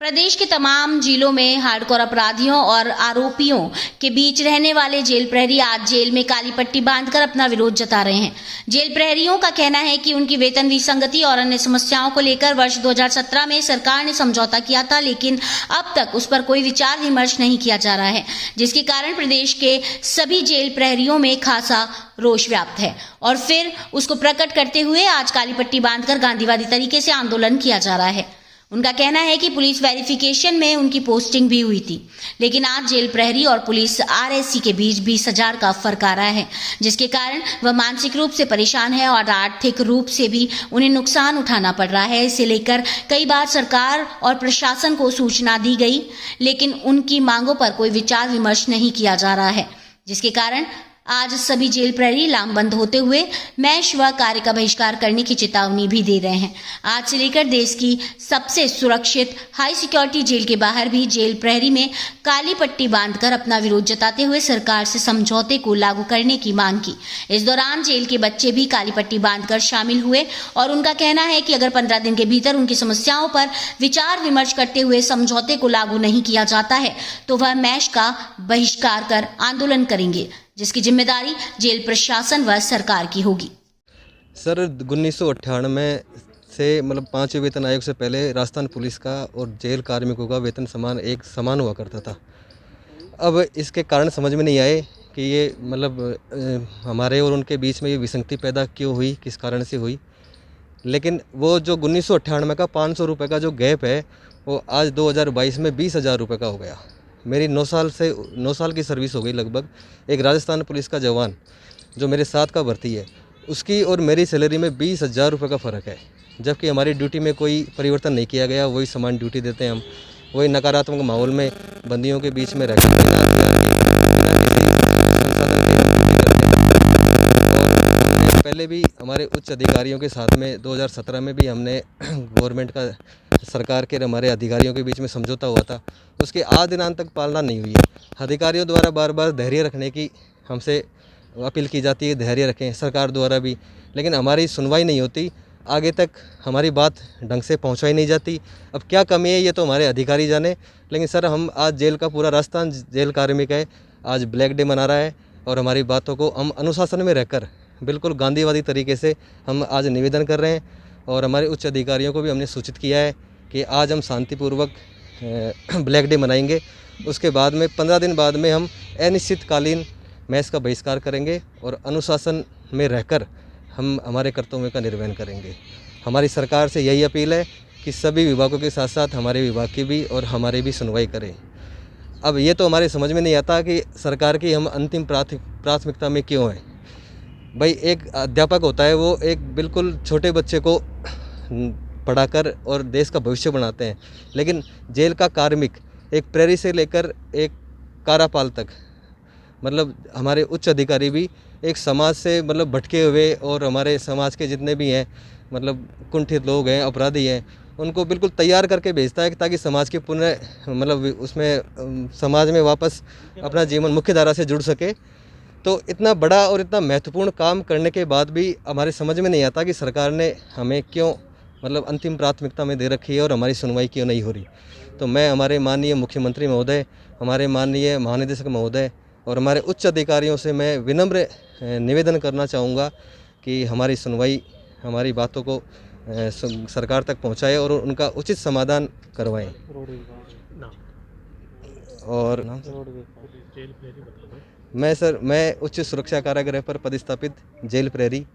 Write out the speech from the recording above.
प्रदेश के तमाम जिलों में हार्डकोर अपराधियों और आरोपियों के बीच रहने वाले जेल प्रहरी आज जेल में काली पट्टी बांधकर अपना विरोध जता रहे हैं। जेल प्रहरियों का कहना है कि उनकी वेतन विसंगति और अन्य समस्याओं को लेकर वर्ष 2017 में सरकार ने समझौता किया था, लेकिन अब तक उस पर कोई विचार विमर्श नहीं किया जा रहा है, जिसके कारण प्रदेश के सभी जेल प्रहरियों में खासा रोष व्याप्त है। और फिर उसको प्रकट करते हुए आज काली पट्टी बांधकर गांधीवादी तरीके से आंदोलन किया जा रहा है। उनका कहना है कि पुलिस वेरिफिकेशन में उनकी पोस्टिंग भी हुई थी, लेकिन आज जेल प्रहरी और पुलिस आरएससी के बीच 20,000 का फर्क आ रहा है, जिसके कारण वह मानसिक रूप से परेशान है और आर्थिक रूप से भी उन्हें नुकसान उठाना पड़ रहा है। इसे लेकर कई बार सरकार और प्रशासन को सूचना दी गई, लेकिन उनकी मांगों पर कोई विचार विमर्श नहीं किया जा रहा है, जिसके कारण आज सभी जेल प्रहरी लामबंद होते हुए मैश व कार्य का बहिष्कार करने की चेतावनी भी दे रहे हैं। आज से लेकर देश की सबसे सुरक्षित हाई सिक्योरिटी जेल के बाहर भी जेल प्रहरी में काली पट्टी बांधकर अपना विरोध जताते हुए सरकार से समझौते को लागू करने की मांग की। इस दौरान जेल के बच्चे भी काली पट्टी बांधकर शामिल हुए और उनका कहना है कि अगर 15 दिन के भीतर उनकी समस्याओं पर विचार विमर्श करते हुए समझौते को लागू नहीं किया जाता है तो वह मैश का बहिष्कार कर आंदोलन करेंगे, जिसकी जिम्मेदारी जेल प्रशासन व सरकार की होगी। सर 1998 से मतलब 5वें वेतन आयोग से पहले राजस्थान पुलिस का और जेल कार्मिकों का वेतन समान हुआ करता था। अब इसके कारण समझ में नहीं आए कि ये मतलब हमारे और उनके बीच में ये विसंगति पैदा क्यों हुई, किस कारण से हुई। लेकिन वो जो 1998 का 500 रुपये का जो गैप है वो आज 2022 में 20,000 रुपये का हो गया। मेरी 9 साल की सर्विस हो गई लगभग। एक राजस्थान पुलिस का जवान जो मेरे साथ का भर्ती है उसकी और मेरी सैलरी में 20,000 रुपये का फ़र्क है, जबकि हमारी ड्यूटी में कोई परिवर्तन नहीं किया गया। वही समान ड्यूटी देते हैं हम, वही नकारात्मक माहौल में बंदियों के बीच में रहकर बिना संसाधन के ड्यूटी करते हैं। और पहले भी हमारे उच्च अधिकारियों के साथ में 2017 में भी हमने गवर्नमेंट का सरकार के हमारे अधिकारियों के बीच में समझौता हुआ था, उसकी आज दिनांत तक पालना नहीं हुई है। अधिकारियों द्वारा बार बार धैर्य रखने की हमसे अपील की जाती है, धैर्य रखें सरकार द्वारा भी, लेकिन हमारी सुनवाई नहीं होती। आगे तक हमारी बात ढंग से पहुंचाई नहीं जाती। अब क्या कमी है ये तो हमारे अधिकारी जाने, लेकिन सर हम आज जेल का पूरा राजस्थान जेल कार्मिक है आज ब्लैक डे मना रहा है और हमारी बातों को हम अनुशासन में रहकर बिल्कुल गांधीवादी तरीके से हम आज निवेदन कर रहे हैं। और हमारे उच्च अधिकारियों को भी हमने सूचित किया है कि आज हम शांतिपूर्वक ब्लैक डे मनाएंगे। उसके बाद में 15 दिन बाद में हम अनिश्चितकालीन मैच का बहिष्कार करेंगे और अनुशासन में रहकर हम हमारे कर्तव्यों का निर्वहन करेंगे। हमारी सरकार से यही अपील है कि सभी विभागों के साथ साथ हमारे विभाग की भी और हमारी भी सुनवाई करें। अब ये तो हमारे समझ में नहीं आता कि सरकार की हम अंतिम प्राथमिकता में क्यों हैं। भाई एक अध्यापक होता है, वो एक बिल्कुल छोटे बच्चे को पढ़ाकर और देश का भविष्य बनाते हैं, लेकिन जेल का कार्मिक एक प्रहरी से लेकर एक कारापाल तक मतलब हमारे उच्च अधिकारी भी एक समाज से मतलब भटके हुए और हमारे समाज के जितने भी हैं मतलब कुंठित लोग हैं, अपराधी हैं, उनको बिल्कुल तैयार करके भेजता है ताकि समाज के पुनः मतलब उसमें समाज में वापस अपना जीवन मुख्य धारा से जुड़ सके। तो इतना बड़ा और इतना महत्वपूर्ण काम करने के बाद भी हमारे समझ में नहीं आता कि सरकार ने हमें क्यों मतलब अंतिम प्राथमिकता में दे रखी है और हमारी सुनवाई क्यों नहीं हो रही। तो मैं हमारे माननीय मुख्यमंत्री महोदय, हमारे माननीय महानिदेशक महोदय और हमारे उच्च अधिकारियों से मैं विनम्र निवेदन करना चाहूँगा कि हमारी सुनवाई, हमारी बातों को सरकार तक पहुँचाए और उनका उचित समाधान करवाएं। और मैं उच्च सुरक्षा कारागृह पर पदस्थापित जेल प्रहरी